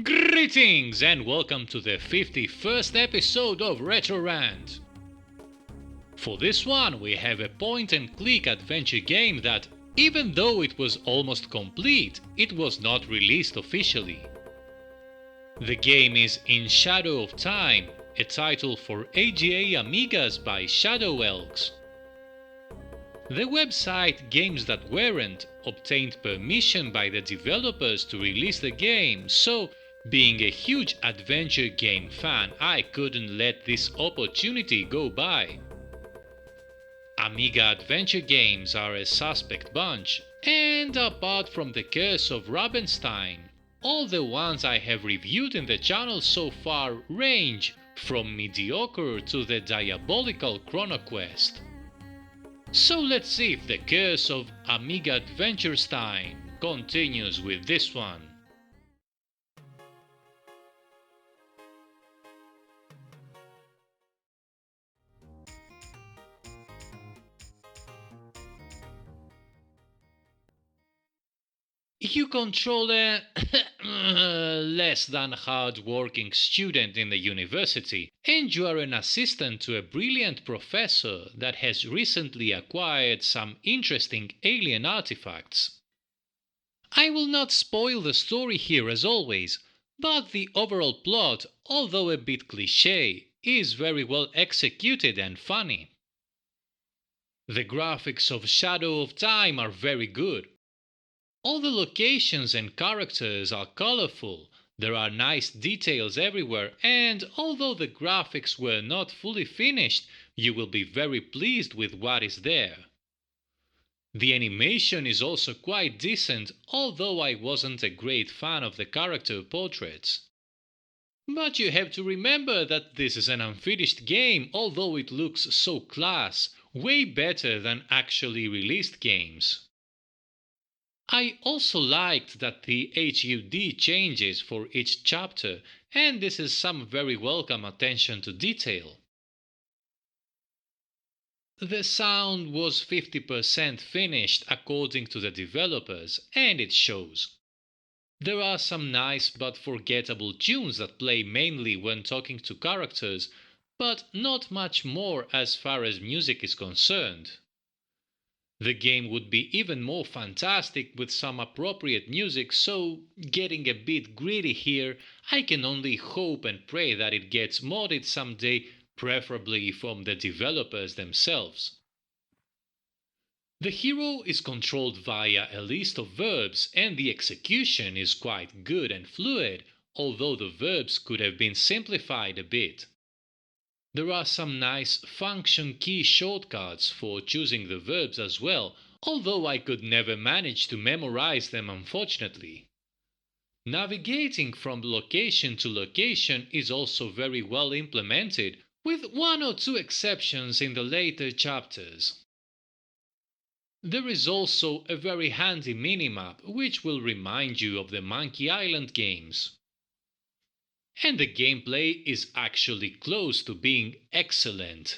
Greetings and welcome to the 51st episode of Retro Rant. For this one we have a point-and-click adventure game that, even though it was almost complete, it was not released officially. The game is In Shadow of Time, a title for AGA Amigas by Shadow Elks. The website Games That Weren't obtained permission by the developers to release the game, so being a huge adventure game fan, I couldn't let this opportunity go by. Amiga adventure games are a suspect bunch, and apart from the Curse of Rabenstein, all the ones I have reviewed in the channel so far range from mediocre to the diabolical Chrono Quest. So let's see if the Curse of Amiga Adventurestein continues with this one. You control a less than hard-working student in the university, and you are an assistant to a brilliant professor that has recently acquired some interesting alien artifacts. I will not spoil the story here as always, but the overall plot, although a bit cliché, is very well executed and funny. The graphics of Shadow of Time are very good. All the locations and characters are colorful, there are nice details everywhere, and although the graphics were not fully finished, you will be very pleased with what is there. The animation is also quite decent, although I wasn't a great fan of the character portraits. But you have to remember that this is an unfinished game, although it looks so class, way better than actually released games. I also liked that the HUD changes for each chapter, and this is some very welcome attention to detail. The sound was 50% finished according to the developers, and it shows. There are some nice but forgettable tunes that play mainly when talking to characters, but not much more as far as music is concerned. The game would be even more fantastic with some appropriate music, so getting a bit greedy here, I can only hope and pray that it gets modded someday, preferably from the developers themselves. The hero is controlled via a list of verbs, and the execution is quite good and fluid, although the verbs could have been simplified a bit. There are some nice function key shortcuts for choosing the verbs as well, although I could never manage to memorize them unfortunately. Navigating from location to location is also very well implemented, with one or two exceptions in the later chapters. There is also a very handy minimap which will remind you of the Monkey Island games. And the gameplay is actually close to being excellent.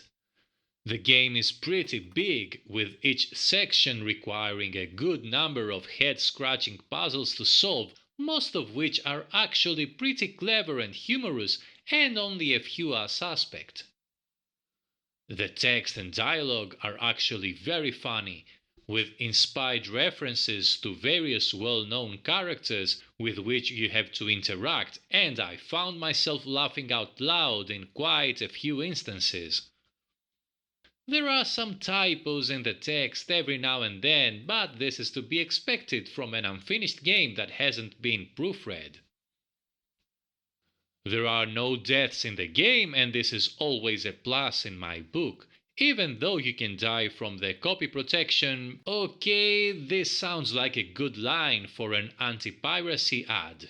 The game is pretty big, with each section requiring a good number of head-scratching puzzles to solve, most of which are actually pretty clever and humorous, and only a few are suspect. The text and dialogue are actually very funny, with inspired references to various well-known characters with which you have to interact, and I found myself laughing out loud in quite a few instances. There are some typos in the text every now and then, but this is to be expected from an unfinished game that hasn't been proofread. There are no deaths in the game, and this is always a plus in my book. Even though you can die from the copy protection, okay, this sounds like a good line for an anti-piracy ad.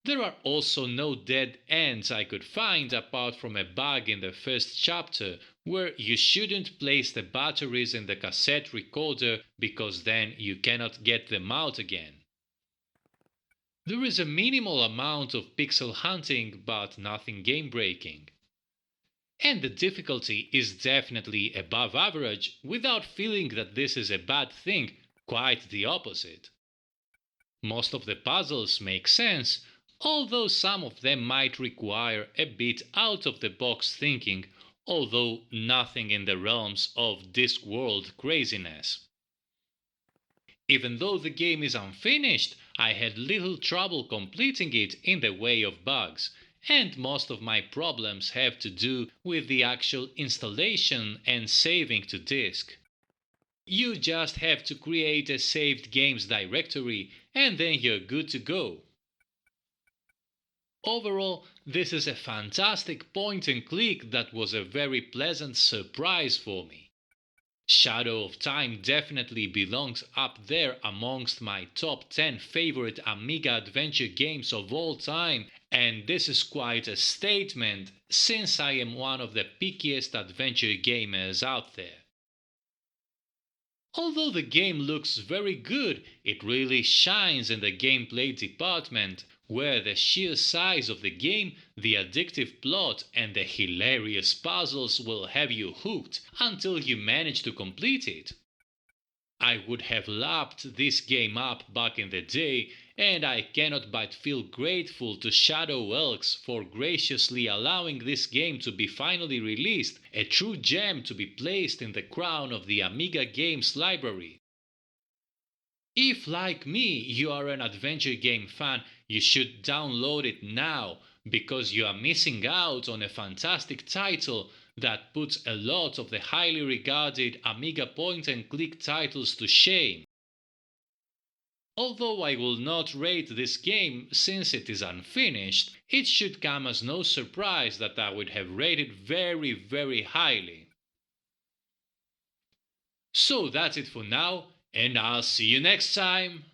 There are also no dead ends I could find apart from a bug in the first chapter where you shouldn't place the batteries in the cassette recorder because then you cannot get them out again. There is a minimal amount of pixel hunting but nothing game-breaking. And the difficulty is definitely above average without feeling that this is a bad thing, quite the opposite. Most of the puzzles make sense, although some of them might require a bit out-of-the-box thinking, although nothing in the realms of Discworld craziness. Even though the game is unfinished, I had little trouble completing it in the way of bugs, and most of my problems have to do with the actual installation and saving to disk. You just have to create a saved games directory and then you're good to go. Overall, this is a fantastic point and click that was a very pleasant surprise for me. Shadow of Time definitely belongs up there amongst my top 10 favorite Amiga adventure games of all time, and this is quite a statement since I am one of the pickiest adventure gamers out there. Although the game looks very good, it really shines in the gameplay department, where the sheer size of the game, the addictive plot, and the hilarious puzzles will have you hooked until you manage to complete it. I would have lapped this game up back in the day, and I cannot but feel grateful to Shadow Elks for graciously allowing this game to be finally released, a true gem to be placed in the crown of the Amiga games library. If, like me, you are an adventure game fan, you should download it now because you are missing out on a fantastic title that puts a lot of the highly regarded Amiga point and click titles to shame. Although I will not rate this game since it is unfinished, it should come as no surprise that I would have rated very, very highly. So that's it for now, and I'll see you next time!